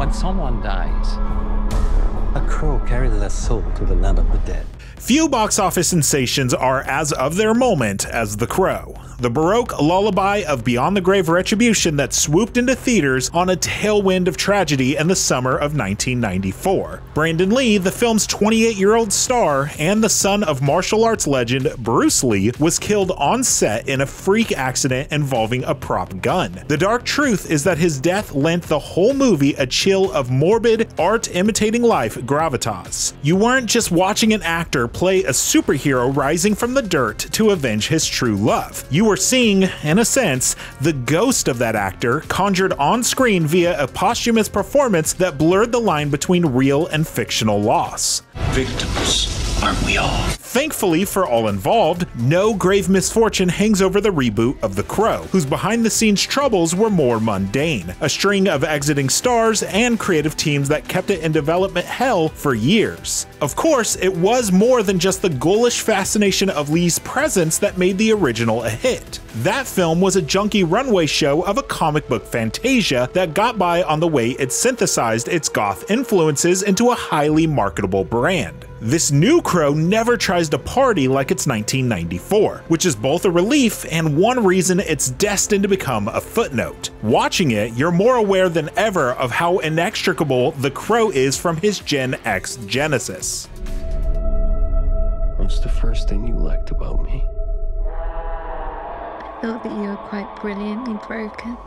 when someone dies, a crow carries their soul to the land of the dead. Few box office sensations are as of their moment as The Crow, the Baroque lullaby of beyond the grave retribution that swooped into theaters on a tailwind of tragedy in the summer of 1994. Brandon Lee, the film's 28-year-old star and the son of martial arts legend Bruce Lee, was killed on set in a freak accident involving a prop gun. The dark truth is that his death lent the whole movie a chill of morbid, art imitating life gravitas. You weren't just watching an actor play a superhero rising from the dirt to avenge his true love. You were seeing, in a sense, the ghost of that actor conjured on screen via a posthumous performance that blurred the line between real and fictional loss. Victims, aren't we all? Thankfully for all involved, no grave misfortune hangs over the reboot of The Crow, whose behind-the-scenes troubles were more mundane. A string of exiting stars and creative teams that kept it in development hell for years. Of course, it was more than just the ghoulish fascination of Lee's presence that made the original a hit. That film was a junky runway show of a comic book fantasia that got by on the way it synthesized its goth influences into a highly marketable brand. This new Crow never tries to party like it's 1994, which is both a relief and one reason it's destined to become a footnote. Watching it, you're more aware than ever of how inextricable The Crow is from his Gen X genesis. What's the first thing you liked about me? I thought that you were quite brilliantly broken.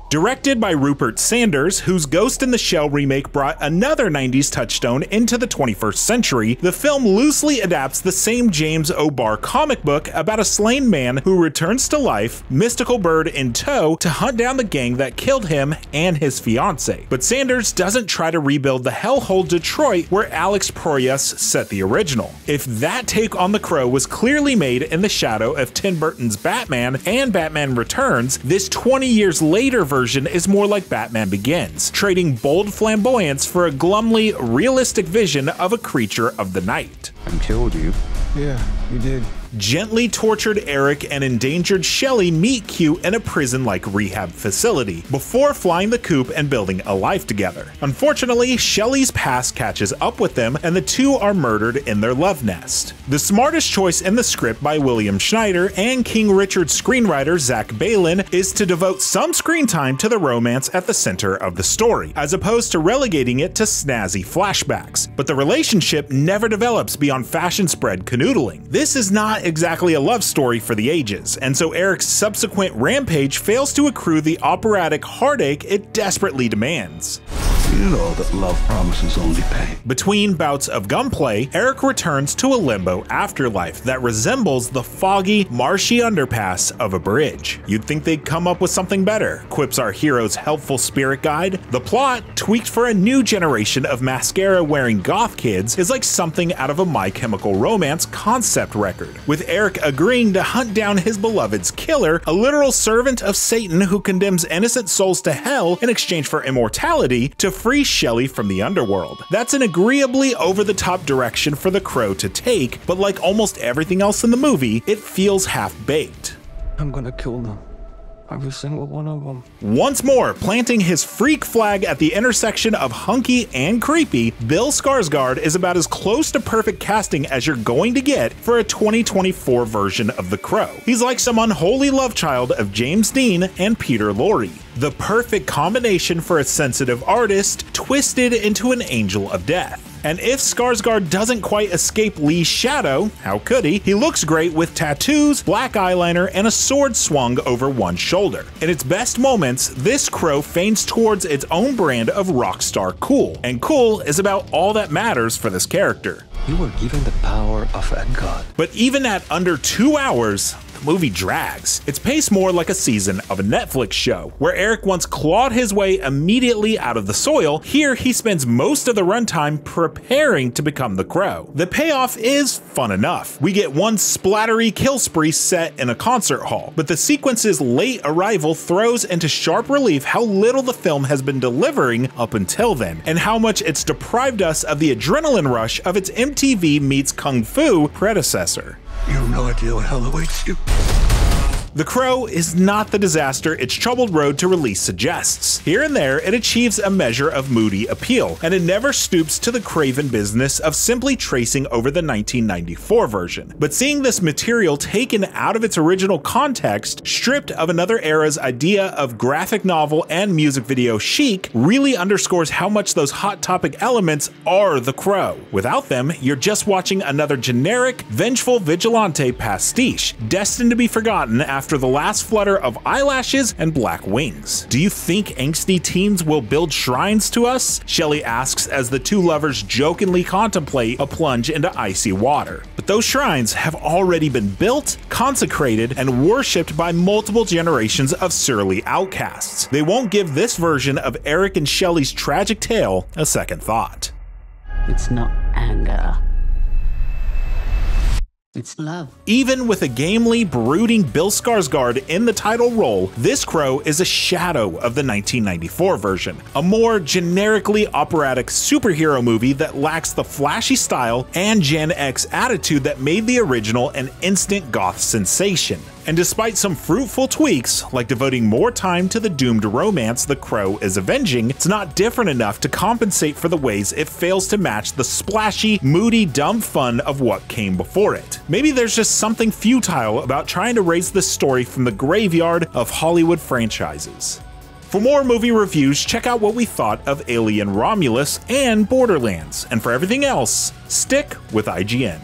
Directed by Rupert Sanders, whose Ghost in the Shell remake brought another 90s touchstone into the 21st century, the film loosely adapts the same James O'Barr comic book about a slain man who returns to life, mystical bird in tow, to hunt down the gang that killed him and his fiancée. But Sanders doesn't try to rebuild the hellhole Detroit where Alex Proyas set the original. If that take on The Crow was clearly made in the shadow of Tim Burton's Batman and Batman Returns, this 20 years later version is more like Batman Begins, trading bold flamboyance for a glumly realistic vision of a creature of the night. I killed you. Yeah, you did. Gently tortured Eric and endangered Shelley meet cute in a prison-like rehab facility, before flying the coop and building a life together. Unfortunately, Shelley's past catches up with them and the two are murdered in their love nest. The smartest choice in the script by William Schneider and King Richard screenwriter Zach Balin is to devote some screen time to the romance at the center of the story, as opposed to relegating it to snazzy flashbacks. But the relationship never develops beyond fashion spread canoodling. This is not exactly a love story for the ages, and so Eric's subsequent rampage fails to accrue the operatic heartache it desperately demands. You know that love promises only pain. Between bouts of gunplay, Eric returns to a limbo afterlife that resembles the foggy, marshy underpass of a bridge. You'd think they'd come up with something better, quips our hero's helpful spirit guide. The plot, tweaked for a new generation of mascara-wearing goth kids, is like something out of a My Chemical Romance concept record, with Eric agreeing to hunt down his beloved's killer, a literal servant of Satan who condemns innocent souls to hell in exchange for immortality, to free Shelley from the underworld. That's an agreeably over-the-top direction for The Crow to take, but like almost everything else in the movie, it feels half-baked. I'm gonna kill them. Every single one of them. Once more, planting his freak flag at the intersection of hunky and creepy, Bill Skarsgård is about as close to perfect casting as you're going to get for a 2024 version of The Crow. He's like some unholy love child of James Dean and Peter Lorre. The perfect combination for a sensitive artist twisted into an angel of death. And if Skarsgård doesn't quite escape Lee's shadow, how could he? He looks great with tattoos, black eyeliner, and a sword swung over one shoulder. In its best moments, this Crow feigns towards its own brand of rockstar cool, and cool is about all that matters for this character. You were given the power of a god. But even at under 2 hours, the movie drags. It's paced more like a season of a Netflix show. Where Eric once clawed his way immediately out of the soil, here he spends most of the runtime preparing to become the Crow. The payoff is fun enough. We get one splattery kill spree set in a concert hall, but the sequence's late arrival throws into sharp relief how little the film has been delivering up until then, and how much it's deprived us of the adrenaline rush of its MTV meets Kung Fu predecessor. You have no idea what hell awaits you. The Crow is not the disaster its troubled road to release suggests. Here and there, it achieves a measure of moody appeal, and it never stoops to the craven business of simply tracing over the 1994 version. But seeing this material taken out of its original context, stripped of another era's idea of graphic novel and music video chic, really underscores how much those hot topic elements are The Crow. Without them, you're just watching another generic, vengeful vigilante pastiche, destined to be forgotten after the last flutter of eyelashes and black wings. Do you think angsty teens will build shrines to us? Shelley asks as the two lovers jokingly contemplate a plunge into icy water. But those shrines have already been built, consecrated, and worshipped by multiple generations of surly outcasts. They won't give this version of Eric and Shelley's tragic tale a second thought. It's not anger. It's love. Even with a gamely, brooding Bill Skarsgård in the title role, this Crow is a shadow of the 1994 version, a more generically operatic superhero movie that lacks the flashy style and Gen X attitude that made the original an instant goth sensation. And despite some fruitful tweaks, like devoting more time to the doomed romance The Crow is avenging, it's not different enough to compensate for the ways it fails to match the splashy, moody, dumb fun of what came before it. Maybe there's just something futile about trying to raise this story from the graveyard of Hollywood franchises. For more movie reviews, check out what we thought of Alien Romulus and Borderlands, and for everything else, stick with IGN.